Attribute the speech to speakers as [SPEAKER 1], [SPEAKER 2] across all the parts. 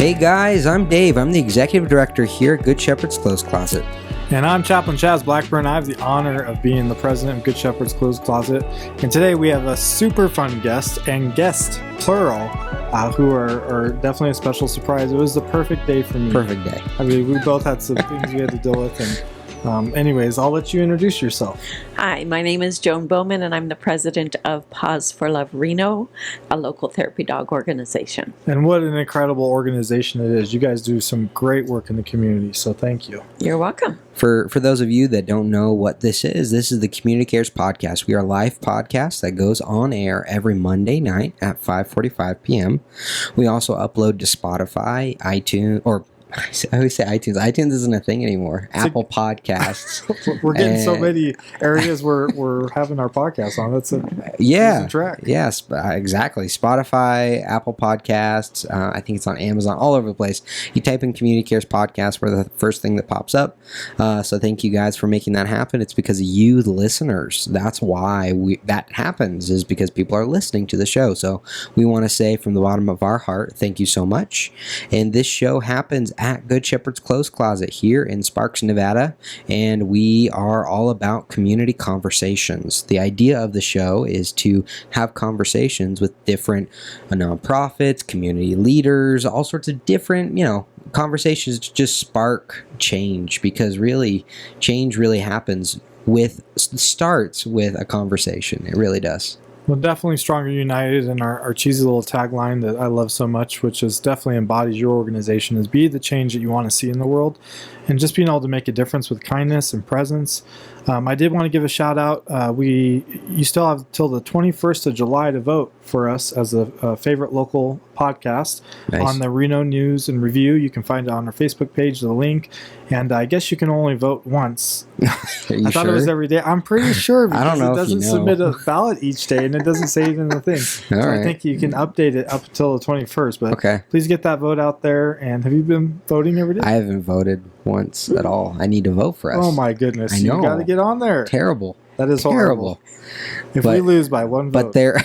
[SPEAKER 1] Hey guys, I'm Dave. I'm the Executive Director here at Good Shepherd's Clothes Closet.
[SPEAKER 2] And I'm Chaplain Chaz Blackburn. I have the honor of being the president of Good Shepherd's Clothes Closet. And today we have a super fun guest, and guests, plural, who are definitely a special surprise. It was the perfect day for me.
[SPEAKER 1] Perfect day.
[SPEAKER 2] I mean, we both had some things we had to deal with. And anyways, I'll let you introduce yourself.
[SPEAKER 3] Hi, my name is Joan Bowman, and I'm the president of Paws for Love Reno, a local therapy dog organization.
[SPEAKER 2] And what an incredible organization it is. You guys do some great work in the community, so thank you.
[SPEAKER 3] You're welcome.
[SPEAKER 1] For those of you that don't know what this is the Community Cares Podcast. We are a live podcast that goes on air every Monday night at 5:45 p.m. We also upload to Spotify, iTunes, or I always say iTunes. iTunes isn't a thing anymore. Apple Podcasts.
[SPEAKER 2] We're getting so many areas we're having our podcast on. That's a track.
[SPEAKER 1] Yes, exactly. Spotify, Apple Podcasts. I think it's on Amazon, all over the place. You type in Community Cares Podcast, we're the first thing that pops up. So thank you guys for making that happen. It's because of you, the listeners. That's why that happens, is because people are listening to the show. So we want to say from the bottom of our heart, thank you so much. And this show happens at Good Shepherd's Clothes Closet here in Sparks, Nevada, and we are all about community conversations. The idea of the show is to have conversations with different nonprofits, community leaders, all sorts of different, conversations to just spark change, because really, change really starts with a conversation. It really does.
[SPEAKER 2] Well, definitely Stronger United, and our cheesy little tagline that I love so much, which is definitely embodies your organization, is be the change that you want to see in the world, and just being able to make a difference with kindness and presence. I did want to give a shout out. You still have till the 21st of July to vote for us as a favorite local podcast. Nice. On the Reno News and Review. You can find it on our Facebook page, the link. And I guess you can only vote once. I thought it was every day. I'm pretty sure, because
[SPEAKER 1] I don't know,
[SPEAKER 2] it doesn't submit a ballot each day, and it doesn't say it in the thing. So right. I think you can update it up until the 21st. But okay. Please get that vote out there. And have you been voting every day?
[SPEAKER 1] I haven't voted once at all. I need to vote for us.
[SPEAKER 2] Oh my goodness. I know. You got to get on there.
[SPEAKER 1] Terrible.
[SPEAKER 2] That is horrible. If we lose by one vote.
[SPEAKER 1] But there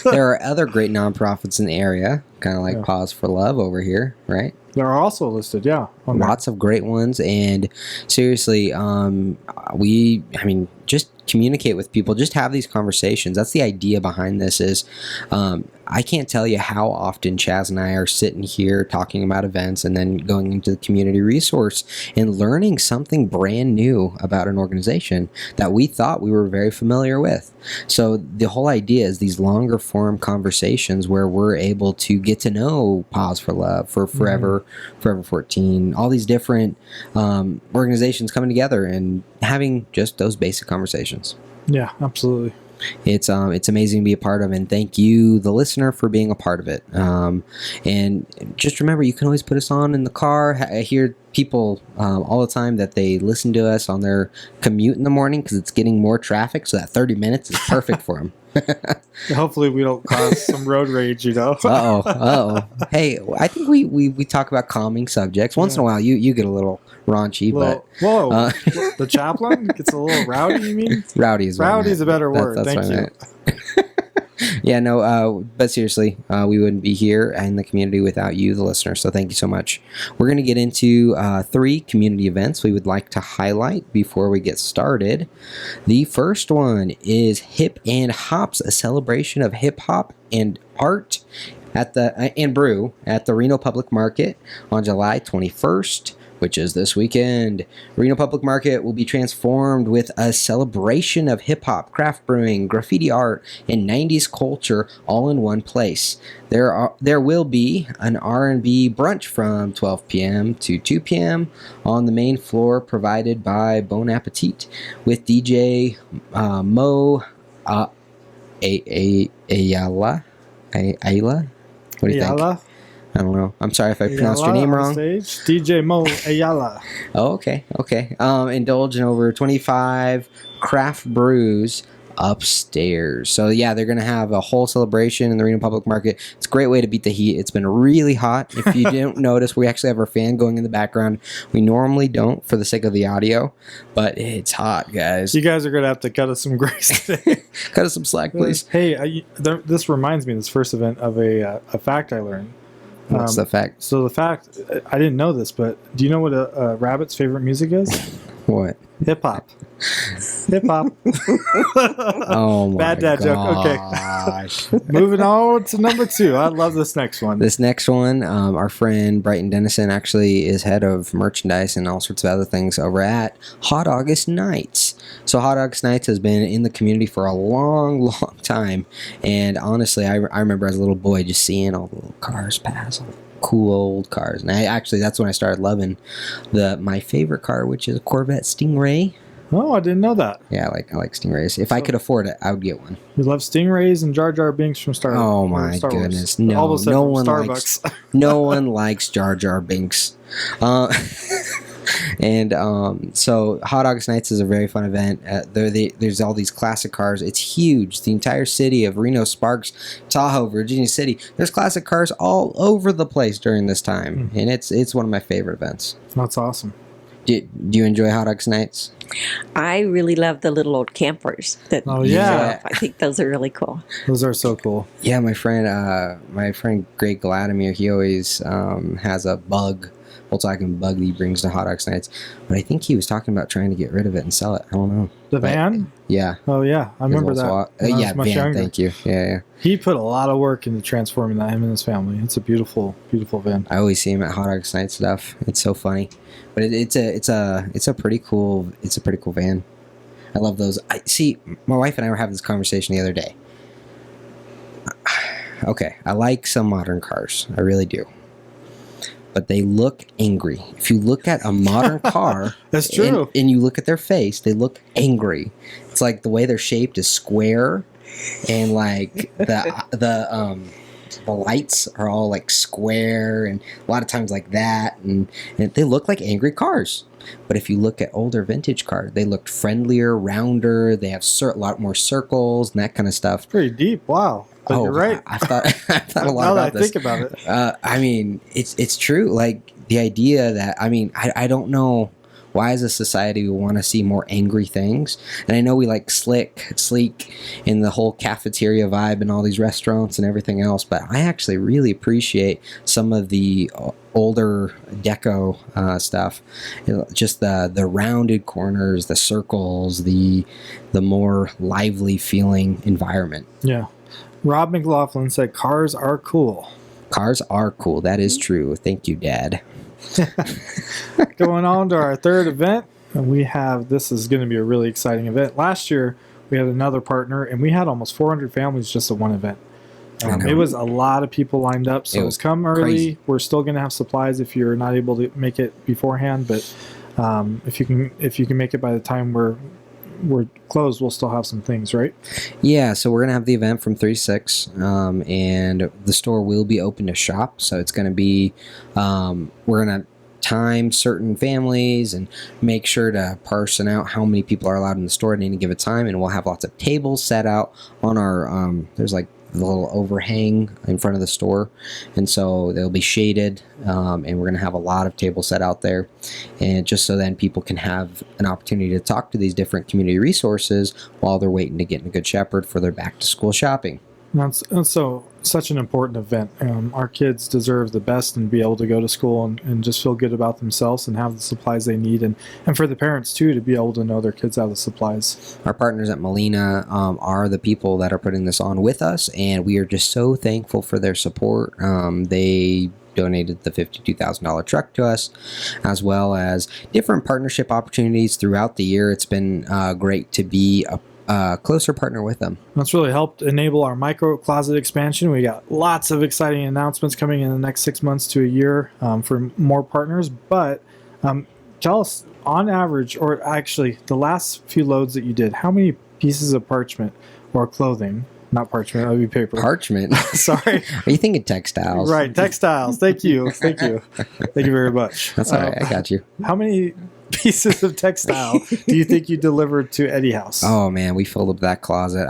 [SPEAKER 1] are other great nonprofits in the area, kind of like Paws for Love over here, right?
[SPEAKER 2] They're also listed, yeah.
[SPEAKER 1] Lots of great ones, and seriously, just communicate with people, just have these conversations. That's the idea behind this. Is I can't tell you how often Chaz and I are sitting here talking about events and then going into the community resource and learning something brand new about an organization that we thought we were very familiar with. So the whole idea is these longer form conversations where we're able to get to know Paws for Love, for Forever 14, all these different organizations coming together and having just those basic conversations.
[SPEAKER 2] Yeah, absolutely.
[SPEAKER 1] It's amazing to be a part of, and thank you, the listener, for being a part of it. And just remember, you can always put us on in the car. I hear people all the time that they listen to us on their commute in the morning because it's getting more traffic, so that 30 minutes is perfect for them.
[SPEAKER 2] Hopefully we don't cause some road rage,
[SPEAKER 1] Uh-oh. Hey, I think we talk about calming subjects. Once in a while, you get a little raunchy, but...
[SPEAKER 2] Whoa. The chaplain gets a little rowdy, you mean?
[SPEAKER 1] Rowdy is
[SPEAKER 2] a better word. Thank you.
[SPEAKER 1] Yeah, no, but seriously, we wouldn't be here in the community without you, the listener, so thank you so much. We're going to get into 3 community events we would like to highlight before we get started. The first one is Hip and Hops, a celebration of hip-hop and art and brew at the Reno Public Market on July 21st. Which is this weekend. Reno Public Market will be transformed with a celebration of hip-hop, craft brewing, graffiti art, and 90s culture all in one place. There will be an R&B brunch from 12 p.m. to 2 p.m. on the main floor provided by Bon Appetit with DJ Mo Ayala. What do you think? I don't know. I'm sorry if I pronounced your name wrong.
[SPEAKER 2] DJ Mo Ayala.
[SPEAKER 1] Oh, okay. Indulge in over 25 craft brews upstairs. So yeah, they're going to have a whole celebration in the Reno Public Market. It's a great way to beat the heat. It's been really hot. If you didn't notice, we actually have our fan going in the background. We normally don't for the sake of the audio, but it's hot, guys.
[SPEAKER 2] You guys are going to have to cut us some grace today.
[SPEAKER 1] Cut us some slack, please.
[SPEAKER 2] Hey, this reminds me of this first event of a fact I learned.
[SPEAKER 1] What's the fact?
[SPEAKER 2] So the fact, I didn't know this, but do you know what a rabbit's favorite music is?
[SPEAKER 1] What?
[SPEAKER 2] Hip hop. Hip hop.
[SPEAKER 1] Oh my
[SPEAKER 2] Bad dad
[SPEAKER 1] gosh.
[SPEAKER 2] joke. Okay. Moving on to number 2. I love this next one.
[SPEAKER 1] This next one, our friend Brighton Dennison actually is head of merchandise and all sorts of other things over at Hot August Nights. So Hot August Nights has been in the community for a long, long time. And honestly, I remember as a little boy just seeing all the little cars pass, all the cool old cars. And that's when I started loving my favorite car, which is a Corvette Stingray.
[SPEAKER 2] Oh, I didn't know that.
[SPEAKER 1] Yeah, I like Stingrays. If I could afford it, I would get one.
[SPEAKER 2] You love Stingrays and Jar Jar Binks from Star Wars.
[SPEAKER 1] Oh my
[SPEAKER 2] Star Wars.
[SPEAKER 1] goodness! No,
[SPEAKER 2] Almost said
[SPEAKER 1] no
[SPEAKER 2] from
[SPEAKER 1] one
[SPEAKER 2] Starbucks.
[SPEAKER 1] likes no one likes Jar Jar Binks. So Hot August Nights is a very fun event. There's all these classic cars. It's huge. The entire city of Reno, Sparks, Tahoe, Virginia City. There's classic cars all over the place during this time, and it's one of my favorite events.
[SPEAKER 2] That's awesome.
[SPEAKER 1] Do you enjoy Hot August Nights?
[SPEAKER 3] I really love the little old campers.
[SPEAKER 2] Oh, yeah.
[SPEAKER 3] I think those are really cool.
[SPEAKER 2] Those are so cool.
[SPEAKER 1] Yeah, my friend Greg Gladimir, he always has a Volkswagen Bug that he brings to Hot August Nights. But I think he was talking about trying to get rid of it and sell it. I don't know.
[SPEAKER 2] The van?
[SPEAKER 1] Yeah.
[SPEAKER 2] Oh, yeah. I remember that.
[SPEAKER 1] Yeah, van.
[SPEAKER 2] Younger.
[SPEAKER 1] Thank you. Yeah.
[SPEAKER 2] He put a lot of work into transforming that, him and his family. It's a beautiful, beautiful van.
[SPEAKER 1] I always see him at Hot August Night stuff. It's so funny, but it's a pretty cool van. I love those. My wife and I were having this conversation the other day. Okay, I like some modern cars. I really do. But they look angry. If you look at a modern car,
[SPEAKER 2] that's true,
[SPEAKER 1] and you look at their face, they look angry. It's like the way they're shaped is square, and like the lights are all like square, and a lot of times like that, and they look like angry cars. But if you look at older vintage cars, they look friendlier, rounder. They have a lot more circles and that kind of stuff.
[SPEAKER 2] Pretty deep. Wow. But you're right.
[SPEAKER 1] I thought a lot about this.
[SPEAKER 2] Now that I think about it.
[SPEAKER 1] I mean, it's true. Like the idea that, I don't know why as a society we want to see more angry things. And I know we like sleek in the whole cafeteria vibe and all these restaurants and everything else, but I actually really appreciate some of the older deco stuff. Just the rounded corners, the circles, the more lively feeling environment.
[SPEAKER 2] Yeah. Rob McLaughlin said cars are cool.
[SPEAKER 1] Cars are cool. That is true. Thank you, Dad.
[SPEAKER 2] Going on to our third event, and this is going to be a really exciting event. Last year, we had another partner, and we had almost 400 families just at one event. It was a lot of people lined up, so come early.
[SPEAKER 1] Crazy.
[SPEAKER 2] We're still going to have supplies if you're not able to make it beforehand, but if you can make it by the time we're closed, we'll still have some things, right?
[SPEAKER 1] Yeah, so we're going to have the event from 3 to 6, and the store will be open to shop, so it's going to be, we're going to time certain families and make sure to parson out how many people are allowed in the store at any given time, and we'll have lots of tables set out on our, there's like the little overhang in front of the store, and so they'll be shaded, and we're going to have a lot of tables set out there, and just so then people can have an opportunity to talk to these different community resources while they're waiting to get in a Good Shepherd for their back to school shopping.
[SPEAKER 2] That's so such an important event. Our kids deserve the best and be able to go to school and just feel good about themselves and have the supplies they need, and for the parents too to be able to know their kids have the supplies.
[SPEAKER 1] Our partners at Molina are the people that are putting this on with us, and we are just so thankful for their support. They donated the $52,000 truck to us, as well as different partnership opportunities throughout the year. It's been great to be a closer partner with them.
[SPEAKER 2] That's really helped enable our micro closet expansion. We got lots of exciting announcements coming in the next 6 months to a year for more partners. But tell us, on average, or actually the last few loads that you did, how many pieces of parchment or clothing? Not parchment, that would be paper.
[SPEAKER 1] Parchment?
[SPEAKER 2] Sorry.
[SPEAKER 1] Are you thinking textiles?
[SPEAKER 2] Right, textiles. Thank you. Thank you very much.
[SPEAKER 1] That's all right. I got you.
[SPEAKER 2] How many pieces of textile do you think you delivered to Eddie House?
[SPEAKER 1] Oh man, we filled up that closet.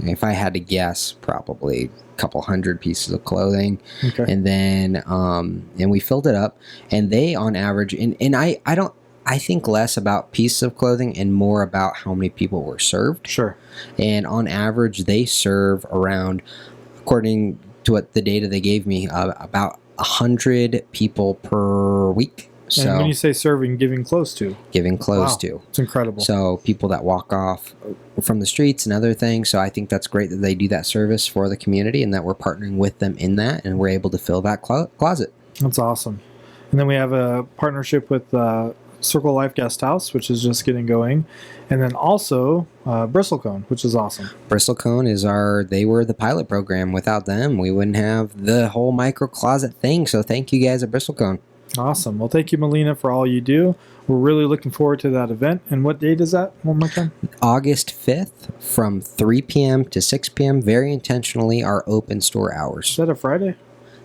[SPEAKER 1] If I had to guess, probably a couple hundred pieces of clothing.
[SPEAKER 2] Okay.
[SPEAKER 1] And then and we filled it up, and they on average, and I think less about pieces of clothing and more about how many people were served.
[SPEAKER 2] Sure.
[SPEAKER 1] And on average, they serve around, according to what the data they gave me, about 100 people per week. So
[SPEAKER 2] And when you say serving, giving close to.
[SPEAKER 1] giving close
[SPEAKER 2] Wow.
[SPEAKER 1] to.
[SPEAKER 2] It's incredible.
[SPEAKER 1] So people that walk off from the streets and other things. So I think that's great that they do that service for the community and that we're partnering with them in that and we're able to fill that closet.
[SPEAKER 2] That's awesome. And then we have a partnership with Circle Life Guest House, which is just getting going. And then also Bristlecone, which is awesome.
[SPEAKER 1] Bristlecone they were the pilot program. Without them, we wouldn't have the whole micro closet thing. So thank you guys at Bristlecone.
[SPEAKER 2] Awesome. Well, thank you, Melina, for all you do. We're really looking forward to that event. And what date is that? One more time.
[SPEAKER 1] August 5th from 3 p.m. to 6 p.m. Very intentionally our open store
[SPEAKER 2] Is
[SPEAKER 1] hours.
[SPEAKER 2] that a Friday?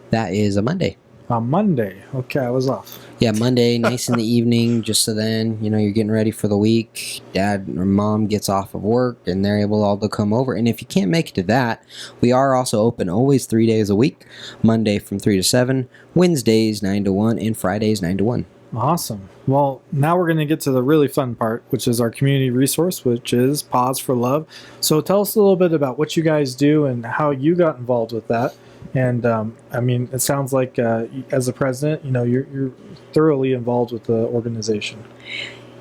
[SPEAKER 1] That is a Monday.
[SPEAKER 2] A Monday. Okay, I was off.
[SPEAKER 1] Yeah, Monday, nice in the evening, just so then, you're getting ready for the week. Dad or mom gets off of work, and they're able all to come over. And if you can't make it to that, we are also open always 3 days a week. Monday from 3 to 7, Wednesdays 9 to 1, and Fridays 9 to 1.
[SPEAKER 2] Awesome. Well, now we're going to get to the really fun part, which is our community resource, which is Paws for Love. So tell us a little bit about what you guys do and how you got involved with that. And it sounds like as a president, you're thoroughly involved with the organization.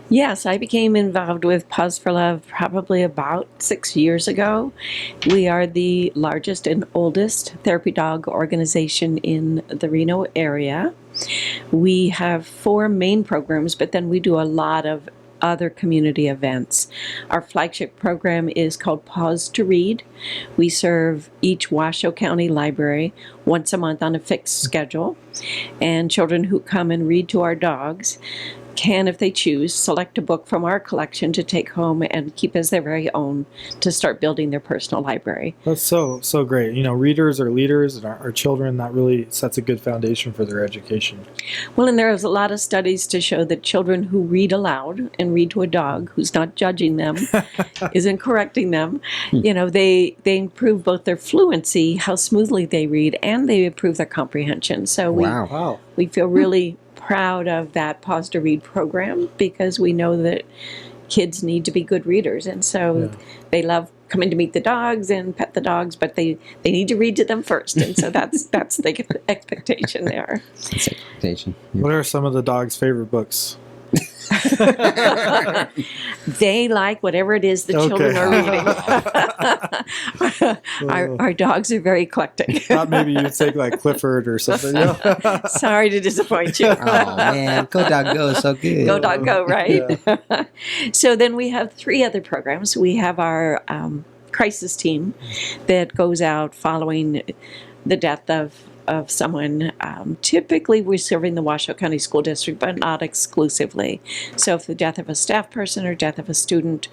[SPEAKER 3] Yes, I became involved with Paws for Love probably about 6 years ago. We are the largest and oldest therapy dog organization in the Reno area. We have 4 main programs, but then we do a lot of other community events. Our flagship program is called Paws to Read. We serve each Washoe County library once a month on a fixed schedule, and children who come and read to our dogs can, if they choose, select a book from our collection to take home and keep as their very own to start building their personal library.
[SPEAKER 2] That's so great. Readers are leaders, and our children, that really sets a good foundation for their education.
[SPEAKER 3] Well, and there's a lot of studies to show that children who read aloud and read to a dog who's not judging them, isn't correcting them, they improve both their fluency, how smoothly they read, and they improve their comprehension. So
[SPEAKER 1] Wow.
[SPEAKER 3] we feel really proud of that Paws to Read program because we know that kids need to be good readers, and so they love coming to meet the dogs and pet the dogs, but they need to read to them first, and so that's the expectation there.
[SPEAKER 1] That's expectation.
[SPEAKER 2] What are some of the dogs' favorite books?
[SPEAKER 3] They like whatever it is the children are reading. Our dogs are very eclectic.
[SPEAKER 2] Thought maybe you'd take like Clifford or something.
[SPEAKER 3] Sorry to disappoint you.
[SPEAKER 1] Oh, man. Go, dog, go. So good.
[SPEAKER 3] Go, dog, go, right? Yeah. So then we have 3 other programs. We have our crisis team that goes out following the death of someone. Typically, we're serving the Washoe County School District, but not exclusively. So if the death of a staff person or death of a student,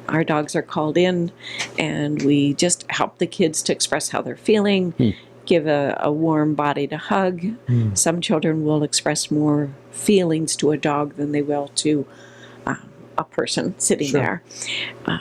[SPEAKER 3] our dogs are called in, and we just help the kids to express how they're feeling, give a warm body to hug. Some children will express more feelings to a dog than they will to a person sitting there.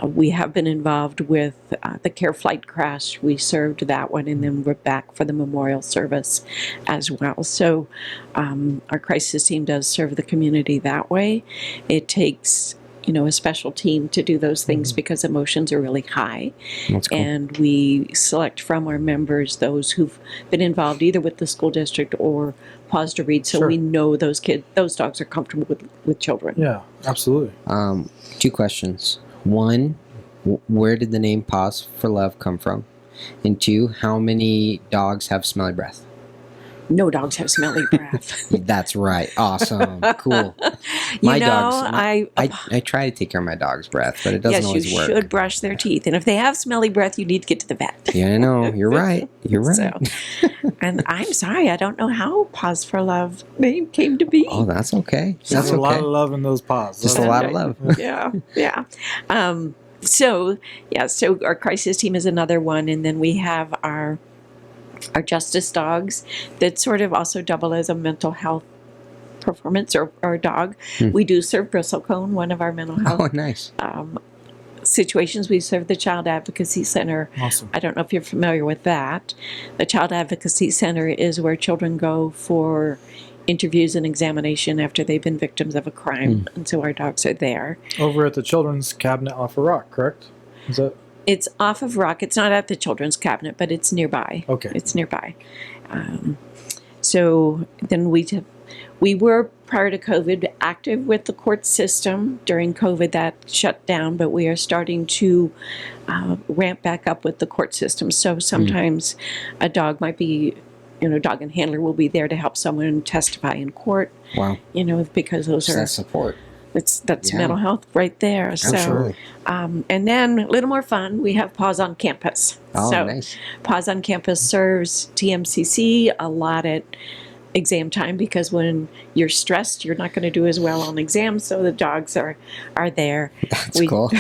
[SPEAKER 3] We have been involved with the Care Flight crash. We served that one, and then we're back for the memorial service as well. So our crisis team does serve the community that way. It takes a special team to do those things because emotions are really high.
[SPEAKER 1] That's cool.
[SPEAKER 3] And we select from our members those who've been involved either with the school district or Paws to Read, so we know those dogs are comfortable with children.
[SPEAKER 2] Yeah, absolutely.
[SPEAKER 1] 2 questions. 1, where did the name Paws for Love come from? And 2, how many dogs have smelly breath?
[SPEAKER 3] No dogs have smelly breath.
[SPEAKER 1] That's right. Awesome. Cool. I try to take care of my dog's breath, but it doesn't always work.
[SPEAKER 3] Yes, you should brush their teeth. And if they have smelly breath, you need to get to the vet.
[SPEAKER 1] Yeah, I know. You're right. You're right.
[SPEAKER 3] So, and I'm sorry, I don't know how Paws for Love name came to be.
[SPEAKER 1] Oh, that's okay.
[SPEAKER 2] There's a lot of love in those paws.
[SPEAKER 1] Just a lot of love.
[SPEAKER 3] Yeah. So our crisis team is another one, and then we have our justice dogs that sort of also double as a mental health performance or dog. We do serve Bristlecone, one of our mental health
[SPEAKER 1] Oh, nice.
[SPEAKER 3] situations. We serve the Child Advocacy Center.
[SPEAKER 2] Awesome.
[SPEAKER 3] I don't know if you're familiar with that. The Child Advocacy Center is where children go for interviews and examination after they've been victims of a crime, and so our dogs are there.
[SPEAKER 2] Over at the Children's Cabinet off a rock, correct? Is that?
[SPEAKER 3] It's off of Rock. It's not at the Children's Cabinet, but it's nearby.
[SPEAKER 2] Okay.
[SPEAKER 3] It's nearby. So then we were, prior to COVID, active with the court system. During COVID, that shut down, but we are starting to ramp back up with the court system. So sometimes a dog might be, dog and handler will be there to help someone testify in court.
[SPEAKER 1] Wow.
[SPEAKER 3] Because those are
[SPEAKER 1] That's support.
[SPEAKER 3] that's mental health right there. So,
[SPEAKER 1] Absolutely.
[SPEAKER 3] and then a little more fun, we have Paws on Campus.
[SPEAKER 1] Oh,
[SPEAKER 3] so
[SPEAKER 1] nice.
[SPEAKER 3] Paws on Campus serves TMCC a lot at exam time, because when you're stressed, you're not going to do as well on exams. So the dogs are there.
[SPEAKER 1] That's cool.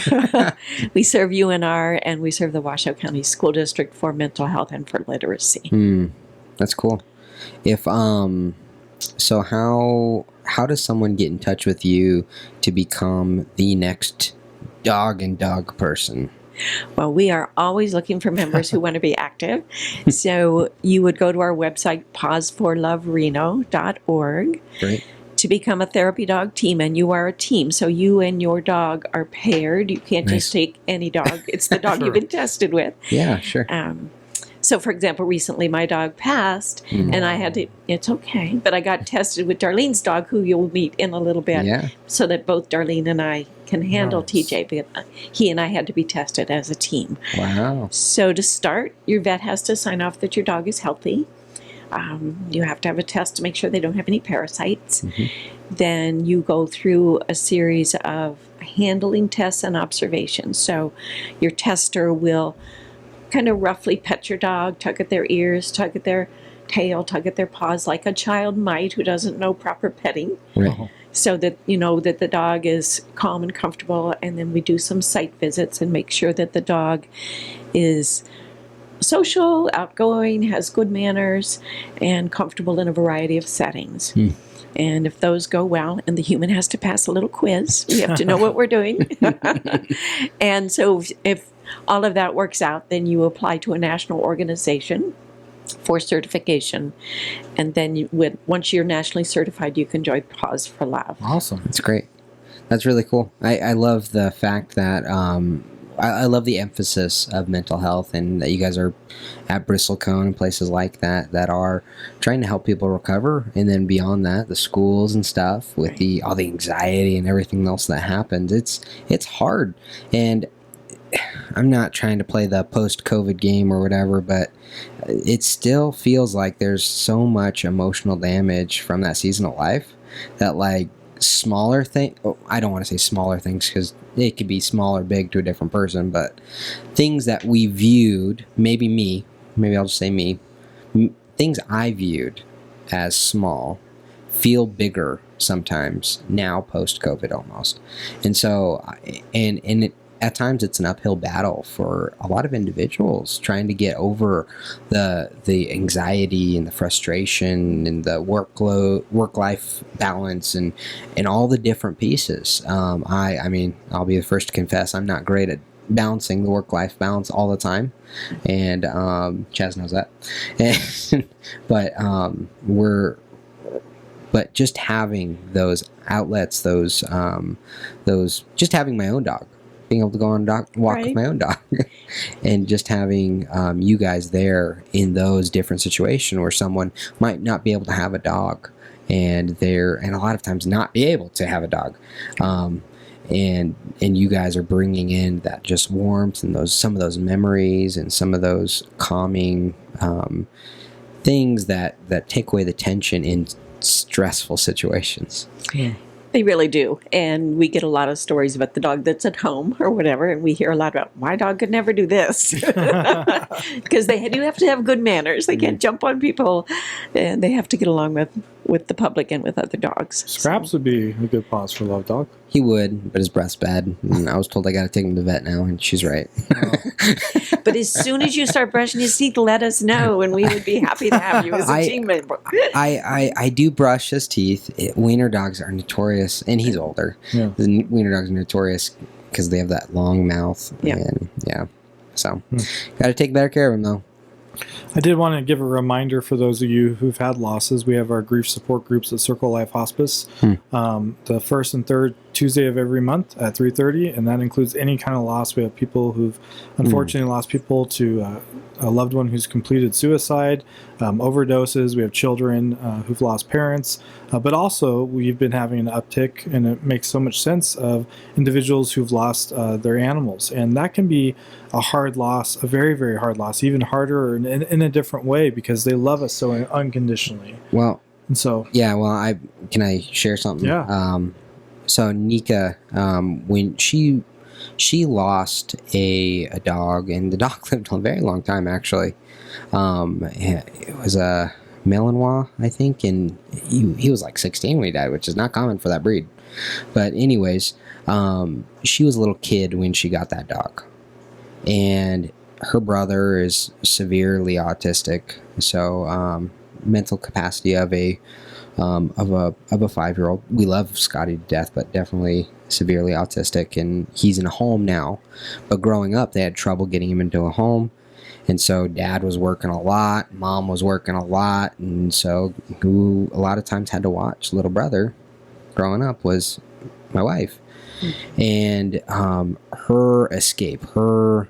[SPEAKER 3] We serve UNR, and we serve the Washoe County School District for mental health and for literacy.
[SPEAKER 1] That's cool. If so how does someone get in touch with you to become the next dog and dog person?
[SPEAKER 3] Well, we are always looking for members who want to be active. So you would go to our website, pawsforlovereno.org,
[SPEAKER 1] Great.
[SPEAKER 3] to become a therapy dog team, and you are a team. So you and your dog are paired. You can't just take any dog. It's the dog you've been tested with.
[SPEAKER 1] Yeah, sure.
[SPEAKER 3] So, for example, recently my dog passed, and I had to, it's okay, but I got tested with Darlene's dog, who you'll meet in a little bit, so that both Darlene and I can handle TJ, but he and I had to be tested as a team.
[SPEAKER 1] Wow.
[SPEAKER 3] So to start, your vet has to sign off that your dog is healthy. You have to have a test to make sure they don't have any parasites. Then you go through a series of handling tests and observations. So your tester will kind of roughly pet your dog, tug at their ears, tug at their tail, tug at their paws, like a child might who doesn't know proper petting.
[SPEAKER 1] Right.
[SPEAKER 3] So that you know that the dog is calm and comfortable. And then we do some site visits and make sure that the dog is social, outgoing, has good manners, and comfortable in a variety of settings. And if those go well, and the human has to pass a little quiz, we have to know what we're doing. And so if all of that works out, then you apply to a national organization for certification. And then once you're nationally certified, you can join Paws for Love.
[SPEAKER 2] Awesome.
[SPEAKER 1] That's great. That's really cool. I love the fact that I love the emphasis of mental health, and that you guys are at Bristlecone and places like that are trying to help people recover. And then beyond that, the schools and stuff with all the anxiety and everything else that happens. It's hard. And I'm not trying to play the post-COVID game or whatever, but it still feels like there's so much emotional damage from that season of life that, like, smaller thing. I don't want to say smaller things, because it could be small or big to a different person, but things that we viewed, maybe I'll just say me, things I viewed as small feel bigger sometimes now post-COVID almost. And so, at times it's an uphill battle for a lot of individuals trying to get over the anxiety and the frustration and the work-life balance and all the different pieces. I mean, I'll be the first to confess I'm not great at balancing the work-life balance all the time, and Chaz knows that. But just having those outlets, just having my own dog, being able to go on a walk with my own dog, and just having you guys there in those different situations where someone might not be able to have a dog, and a lot of times not be able to have a dog, and you guys are bringing in that just warmth and some of those memories and some of those calming things that take away the tension in stressful situations.
[SPEAKER 2] Yeah.
[SPEAKER 3] They really do. And we get a lot of stories about the dog that's at home or whatever, and we hear a lot about, my dog could never do this. Because they do have to have good manners. They can't jump on people, and they have to get along with the public and with other dogs.
[SPEAKER 2] Scraps would be a good Paws for Love dog.
[SPEAKER 1] He would, but his breath's bad. And I was told I got to take him to the vet now, and she's right.
[SPEAKER 3] But as soon as you start brushing his teeth, let us know, and we would be happy to have you as a team member.
[SPEAKER 1] I do brush his teeth. Wiener dogs are notorious, and he's older.
[SPEAKER 2] Yeah.
[SPEAKER 1] The wiener dogs are notorious because they have that long mouth.
[SPEAKER 3] Yeah.
[SPEAKER 1] And so got to take better care of him, though.
[SPEAKER 2] I did want to give a reminder for those of you who've had losses. We have our grief support groups at Circle Life Hospice. The first and third Tuesday of every month at 3:30, and that includes any kind of loss. We have people who've unfortunately lost people to a loved one who's completed suicide, overdoses. We have children who've lost parents, but also we've been having an uptick, and it makes so much sense, of individuals who've lost their animals, and that can be a hard loss, a very, very hard loss, even harder in a different way, because they love us so unconditionally.
[SPEAKER 1] Well,
[SPEAKER 2] And so,
[SPEAKER 1] yeah. Well, can I share something?
[SPEAKER 2] Yeah.
[SPEAKER 1] So Nika, when she lost a dog, and the dog lived a very long time actually. It was a Malinois, I think, and he was like 16 when he died, which is not common for that breed. But anyways, she was a little kid when she got that dog, and her brother is severely autistic, so mental capacity of a 5-year-old. We love Scotty to death, but definitely severely autistic, and he's in a home now. But growing up, they had trouble getting him into a home, and so Dad was working a lot, Mom was working a lot, and so who a lot of times had to watch little brother growing up was my wife. And her escape, her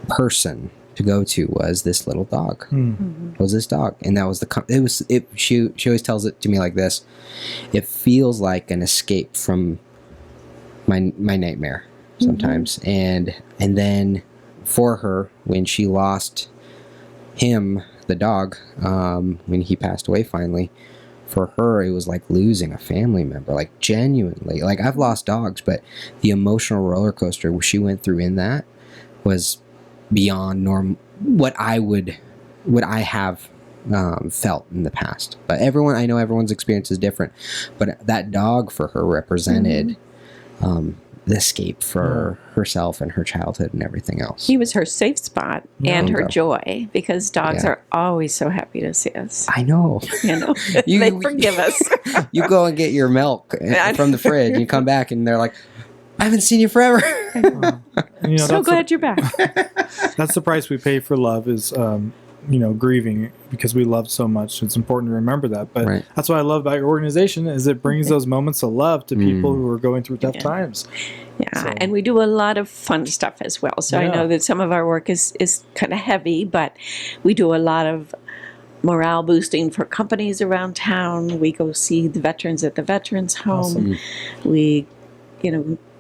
[SPEAKER 1] person to go to was this little dog. Was this dog, and that was she always tells it to me like this: it feels like an escape from my nightmare sometimes. And then for her, when she lost him, the dog, when he passed away finally, for her it was like losing a family member, like genuinely. Like, I've lost dogs, but the emotional roller coaster she went through in that was beyond what I have felt in the past. But I know everyone's experience is different, but that dog for her represented the escape for herself and her childhood and everything else.
[SPEAKER 3] He was her safe spot and her
[SPEAKER 1] Bingo.
[SPEAKER 3] joy, because dogs
[SPEAKER 1] Yeah.
[SPEAKER 3] are always so happy to see us.
[SPEAKER 1] I know.
[SPEAKER 3] You know,
[SPEAKER 1] You-
[SPEAKER 3] they forgive us.
[SPEAKER 1] You go and get your milk from the fridge, and you come back, and they're like, I haven't seen you forever.
[SPEAKER 2] and, you know,
[SPEAKER 3] So
[SPEAKER 2] that's
[SPEAKER 3] glad you're back.
[SPEAKER 2] that's the price we pay for love, is grieving, because we love so much. It's important to remember that. But
[SPEAKER 1] Right.
[SPEAKER 2] that's what I love about your organization, is it brings those moments of love to people who are going through tough
[SPEAKER 3] Yeah.
[SPEAKER 2] times.
[SPEAKER 3] Yeah,
[SPEAKER 2] So-
[SPEAKER 3] and we do a lot of fun stuff as well. So I
[SPEAKER 2] Yeah.
[SPEAKER 3] know that some of our work is kind of heavy, but we do a lot of morale boosting for companies around town. We go see the veterans at the veterans home.
[SPEAKER 2] Awesome.
[SPEAKER 3] We,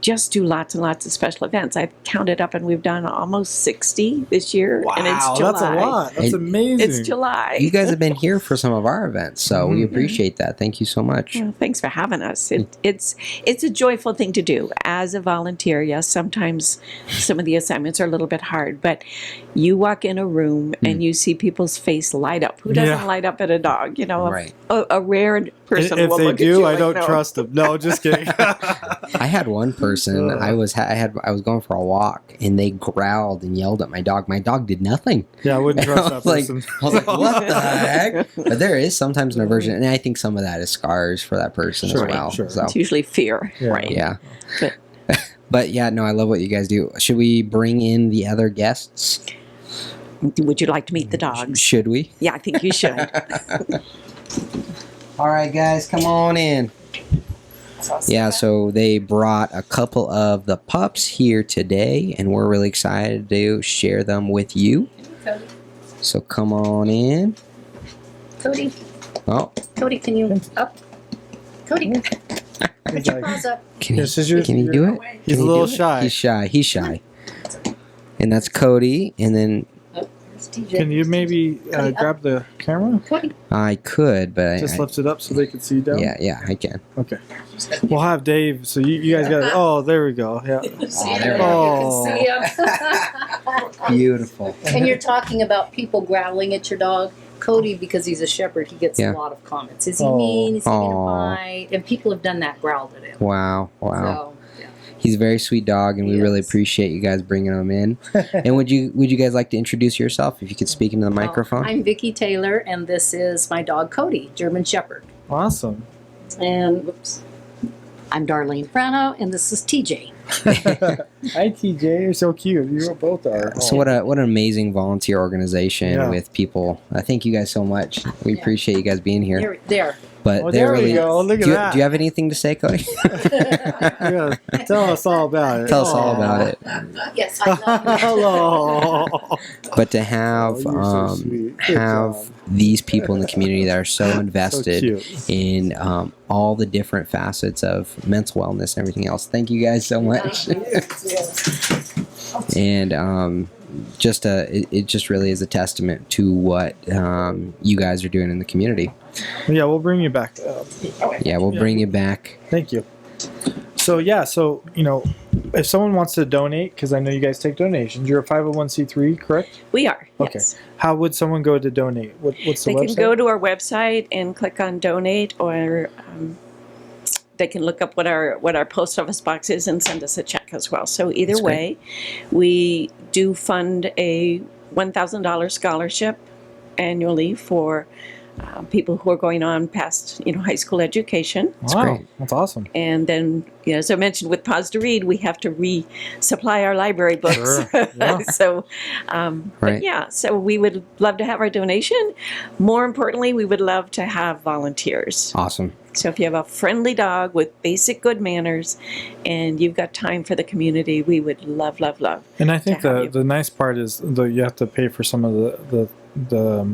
[SPEAKER 3] just do lots and lots of special events. I've counted up, and we've done almost 60 this year.
[SPEAKER 2] Wow,
[SPEAKER 3] and it's July.
[SPEAKER 2] that's a lot. That's
[SPEAKER 1] And-
[SPEAKER 2] amazing.
[SPEAKER 3] It's July.
[SPEAKER 1] You guys have been here for some of our events, so we appreciate that. Thank you so much.
[SPEAKER 3] Well, thanks for having us. It's a joyful thing to do as a volunteer. Yes, sometimes some of the assignments are a little bit hard, but you walk in a room and you see people's face light up. Who doesn't
[SPEAKER 2] Yeah.
[SPEAKER 3] light up at a dog?
[SPEAKER 1] Right.
[SPEAKER 3] A rare person
[SPEAKER 2] If
[SPEAKER 3] will
[SPEAKER 2] they
[SPEAKER 3] look
[SPEAKER 2] do,
[SPEAKER 3] at you
[SPEAKER 2] I
[SPEAKER 3] like,
[SPEAKER 2] don't
[SPEAKER 3] no.
[SPEAKER 2] trust them. No, just kidding.
[SPEAKER 1] I had one person. I was going for a walk, and they growled and yelled at my dog. My dog did nothing.
[SPEAKER 2] Yeah, I wouldn't
[SPEAKER 1] And
[SPEAKER 2] trust
[SPEAKER 1] I
[SPEAKER 2] that
[SPEAKER 1] was like,
[SPEAKER 2] person.
[SPEAKER 1] what the heck? But there is sometimes an aversion, and I think some of that is scars for that person
[SPEAKER 2] Sure,
[SPEAKER 1] as well.
[SPEAKER 2] sure.
[SPEAKER 1] So
[SPEAKER 3] It's usually fear,
[SPEAKER 2] Yeah.
[SPEAKER 3] right?
[SPEAKER 1] yeah.
[SPEAKER 3] But
[SPEAKER 1] But yeah, no, I love what you guys do. Should we bring in the other guests?
[SPEAKER 3] would you like to meet the dogs?
[SPEAKER 1] Should we?
[SPEAKER 3] Yeah, I think you should.
[SPEAKER 1] All right, guys, come on in. Yeah, so they brought a couple of the pups here today, and we're really excited to share them with you.
[SPEAKER 4] Cody,
[SPEAKER 1] So come on in.
[SPEAKER 4] Cody,
[SPEAKER 1] Oh,
[SPEAKER 4] Cody, can you up? Cody, put your paws up.
[SPEAKER 1] can he,
[SPEAKER 2] This is your-
[SPEAKER 1] can he do it?
[SPEAKER 2] He's
[SPEAKER 1] Can
[SPEAKER 2] a
[SPEAKER 1] he
[SPEAKER 2] little
[SPEAKER 1] do it?
[SPEAKER 2] shy.
[SPEAKER 1] He's shy. He's shy. And that's Cody. And then
[SPEAKER 4] Oh, there's TJ.
[SPEAKER 2] Can you maybe
[SPEAKER 4] Cody, up.
[SPEAKER 2] grab the camera?
[SPEAKER 4] Cody,
[SPEAKER 1] I could, but
[SPEAKER 2] Just
[SPEAKER 1] I,
[SPEAKER 2] lift it up so they can see you down?
[SPEAKER 1] yeah, I can.
[SPEAKER 2] Okay. We'll have Dave. So you guys got. Oh, there we go. Yeah.
[SPEAKER 4] see
[SPEAKER 1] there
[SPEAKER 4] him?
[SPEAKER 1] we
[SPEAKER 2] go.
[SPEAKER 4] You can see him.
[SPEAKER 1] Beautiful.
[SPEAKER 4] And you're talking about people growling at your dog. Cody, because he's a shepherd, he gets
[SPEAKER 1] Yeah.
[SPEAKER 4] a lot of comments. Is he
[SPEAKER 2] Oh.
[SPEAKER 4] mean? Is he going to
[SPEAKER 1] Aw.
[SPEAKER 4] bite? And people have done that, growled at him.
[SPEAKER 1] Wow.
[SPEAKER 4] So, yeah.
[SPEAKER 1] He's a very sweet dog, and we really
[SPEAKER 4] Yes.
[SPEAKER 1] appreciate you guys bringing him in. And would you guys like to introduce yourself, if you could speak into the microphone?
[SPEAKER 4] I'm Vicki Taylor, and this is my dog Cody, German Shepherd.
[SPEAKER 2] Awesome.
[SPEAKER 4] And whoops, I'm Darlene Frano, and this is TJ.
[SPEAKER 2] Hi, TJ. You're so cute. You both are.
[SPEAKER 1] So what an amazing volunteer organization
[SPEAKER 2] Yeah.
[SPEAKER 1] with people. Thank you guys so much. We
[SPEAKER 4] Yeah.
[SPEAKER 1] appreciate you guys being here.
[SPEAKER 4] There.
[SPEAKER 1] But
[SPEAKER 2] Oh,
[SPEAKER 1] they're
[SPEAKER 2] there
[SPEAKER 1] really.
[SPEAKER 2] you go. Look at
[SPEAKER 1] do,
[SPEAKER 2] that.
[SPEAKER 1] do you have anything to say, Cody?
[SPEAKER 2] Yeah, tell us all about it.
[SPEAKER 1] Tell us all about it.
[SPEAKER 4] Yes, I love you.
[SPEAKER 2] Hello.
[SPEAKER 1] But to have
[SPEAKER 2] Oh, you're so sweet. Good
[SPEAKER 1] have
[SPEAKER 2] job.
[SPEAKER 1] these people in the community that are so
[SPEAKER 2] So
[SPEAKER 1] invested
[SPEAKER 2] cute.
[SPEAKER 1] in all the different facets of mental wellness and everything else. Thank you guys so much. And it just really is a testament to what you guys are doing in the community.
[SPEAKER 2] Yeah, we'll bring you back.
[SPEAKER 1] Yeah, we'll bring you back.
[SPEAKER 2] Thank you. So if someone wants to donate, because I know you guys take donations, you're a 501c3, correct?
[SPEAKER 3] We are.
[SPEAKER 2] Okay.
[SPEAKER 3] Yes.
[SPEAKER 2] How would someone go to donate? What's the
[SPEAKER 3] They
[SPEAKER 2] website?
[SPEAKER 3] can go to our website and click on donate, or they can look up what our post office box is and send us a check as well. So either
[SPEAKER 1] That's
[SPEAKER 3] way, we do fund a $1,000 scholarship annually for people who are going on past high school education.
[SPEAKER 2] Wow,
[SPEAKER 1] great.
[SPEAKER 2] that's awesome.
[SPEAKER 3] And then, as I mentioned, with Paws to Read, we have to resupply our library books.
[SPEAKER 2] Sure, yeah.
[SPEAKER 3] So,
[SPEAKER 1] Right.
[SPEAKER 3] but yeah, so we would love to have our donation. More importantly, we would love to have volunteers.
[SPEAKER 1] Awesome.
[SPEAKER 3] So if you have a friendly dog with basic good manners and you've got time for the community, we would love, love, love.
[SPEAKER 2] And I think
[SPEAKER 3] to have you.
[SPEAKER 2] the nice part is you have to pay for some of the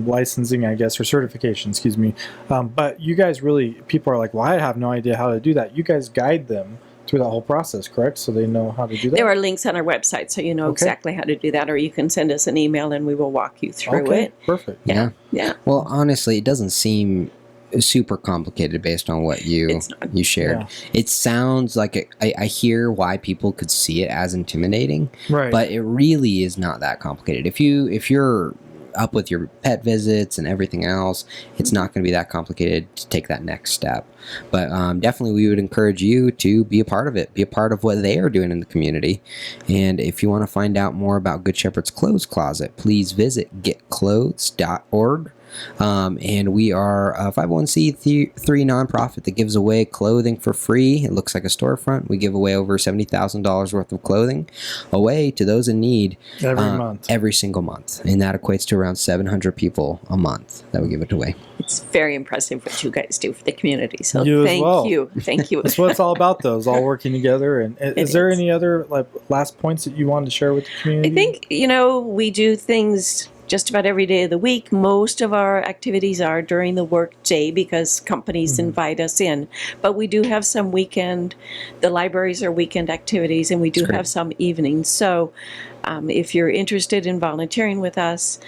[SPEAKER 2] licensing, I guess, or certification, excuse me. But you guys people are like, well, I have no idea how to do that. You guys guide them through that whole process, correct? So they know how to do that?
[SPEAKER 3] There are links on our website, so you know
[SPEAKER 2] Okay.
[SPEAKER 3] exactly how to do that, or you can send us an email and we will walk you through
[SPEAKER 2] Okay,
[SPEAKER 3] it.
[SPEAKER 2] perfect.
[SPEAKER 1] Yeah.
[SPEAKER 3] Yeah.
[SPEAKER 1] Well, honestly, it doesn't seem super complicated based on what
[SPEAKER 3] It's not.
[SPEAKER 1] you shared.
[SPEAKER 2] Yeah.
[SPEAKER 1] It sounds like I hear why people could see it as intimidating,
[SPEAKER 2] Right.
[SPEAKER 1] but it really is not that complicated. If you're up with your pet visits and everything else, it's not going to be that complicated to take that next step. But definitely we would encourage you to be a part of it, be a part of what they are doing in the community. And if you want to find out more about Good Shepherd's Clothes Closet, please visit getclothes.org. And we are a 501c3 nonprofit that gives away clothing for free. It looks like a storefront. We give away over $70,000 worth of clothing away to those in need every single month. And that equates to around 700 people a month that we give it away.
[SPEAKER 3] It's very impressive what you guys do for the community. So
[SPEAKER 2] You as
[SPEAKER 3] thank
[SPEAKER 2] well.
[SPEAKER 3] you. Thank you.
[SPEAKER 2] That's what it's all about, though, is all working together. And is there
[SPEAKER 3] is.
[SPEAKER 2] any other last points that you wanted to share with the community?
[SPEAKER 3] I think, we do things just about every day of the week. Most of our activities are during the work day because companies invite us in. But we do have some the libraries are weekend activities, and we do
[SPEAKER 1] That's great.
[SPEAKER 3] have some evenings. So if you're interested in volunteering with us,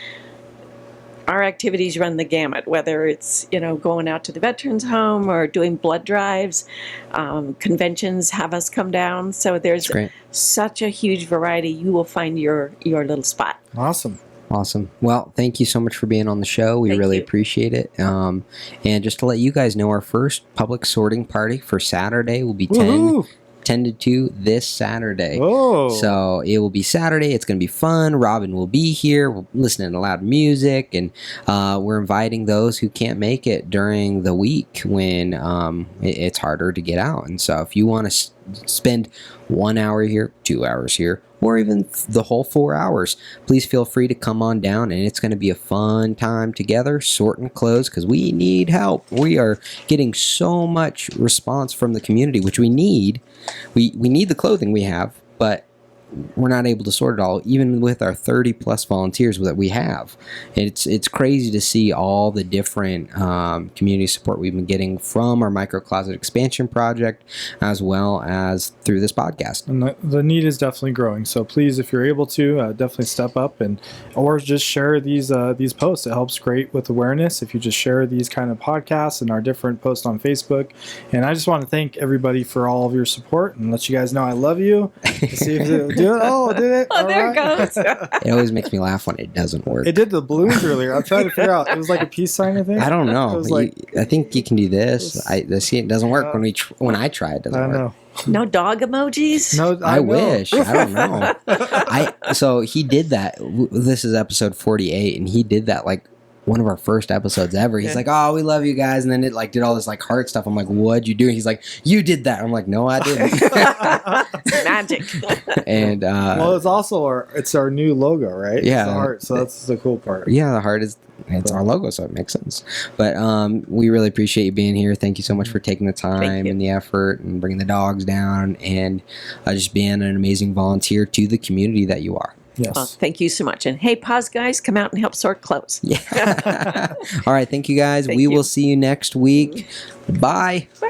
[SPEAKER 3] our activities run the gamut, whether it's, going out to the veterans home or doing blood drives. Conventions have us come down. So there's
[SPEAKER 1] That's great.
[SPEAKER 3] such a huge variety. You will find your little spot.
[SPEAKER 2] Awesome.
[SPEAKER 1] Awesome. Well, thank you so much for being on the show. We
[SPEAKER 3] Thank
[SPEAKER 1] really
[SPEAKER 3] you.
[SPEAKER 1] appreciate it. And just to let you guys know, our first public sorting party for Saturday will be 10
[SPEAKER 2] Woohoo!
[SPEAKER 1] 10 to 2 this Saturday.
[SPEAKER 2] Oh.
[SPEAKER 1] So it will be Saturday. It's going to be fun. Robin will be here. We're listening to loud music, and we're inviting those who can't make it during the week when it's harder to get out. And so if you want to spend 1 hour here, 2 hours here, or even the whole 4 hours, please feel free to come on down, and it's going to be a fun time together sorting clothes because we need help. We are getting so much response from the community, which we need. We need the clothing we have, but we're not able to sort it all, even with our 30 plus volunteers that we have. It's crazy to see all the different community support we've been getting from our microcloset expansion project, as well as through this podcast.
[SPEAKER 2] And the need is definitely growing. So please, if you're able to, definitely step up or just share these posts. It helps great with awareness if you just share these kind of podcasts and our different posts on Facebook. And I just want to thank everybody for all of your support and let you guys know I love you. See if it do it. Oh, did it?
[SPEAKER 3] Oh,
[SPEAKER 2] All
[SPEAKER 3] there
[SPEAKER 2] right.
[SPEAKER 3] it goes.
[SPEAKER 1] It always makes me laugh when it doesn't work.
[SPEAKER 2] It did the balloons earlier. I'm trying to figure out. It was like a peace sign, I think.
[SPEAKER 1] I don't know.
[SPEAKER 2] It was like,
[SPEAKER 1] I think you can do this. It doesn't work when I try. It doesn't
[SPEAKER 2] I
[SPEAKER 1] work.
[SPEAKER 2] know.
[SPEAKER 3] No dog emojis?
[SPEAKER 2] No,
[SPEAKER 1] I
[SPEAKER 2] know.
[SPEAKER 1] wish. I don't know. So he did that. This is episode 48, and he did that like one of our first episodes ever. He's
[SPEAKER 3] Yeah.
[SPEAKER 1] like, "Oh, we love you guys," and then it like did all this like heart stuff. I'm like, "What'd you do?" He's like, "You did that." I'm like, "No, I didn't."
[SPEAKER 3] Magic.
[SPEAKER 1] And
[SPEAKER 2] Well, it's also our new logo, right?
[SPEAKER 1] Yeah.
[SPEAKER 2] It's the heart, so that's the cool part.
[SPEAKER 1] yeah, the heart is it's our logo, so it makes sense. But we really appreciate you being here. Thank you so much for taking the time
[SPEAKER 3] you.
[SPEAKER 1] and the effort and bringing the dogs down and just being an amazing volunteer to the community that you are.
[SPEAKER 2] Yes.
[SPEAKER 3] Well, thank you so much. And hey, Paws guys, come out and help sort clothes.
[SPEAKER 1] Yeah. All right. Thank you guys.
[SPEAKER 3] Thank
[SPEAKER 1] we
[SPEAKER 3] you.
[SPEAKER 1] will see you next week. Bye.
[SPEAKER 3] Bye.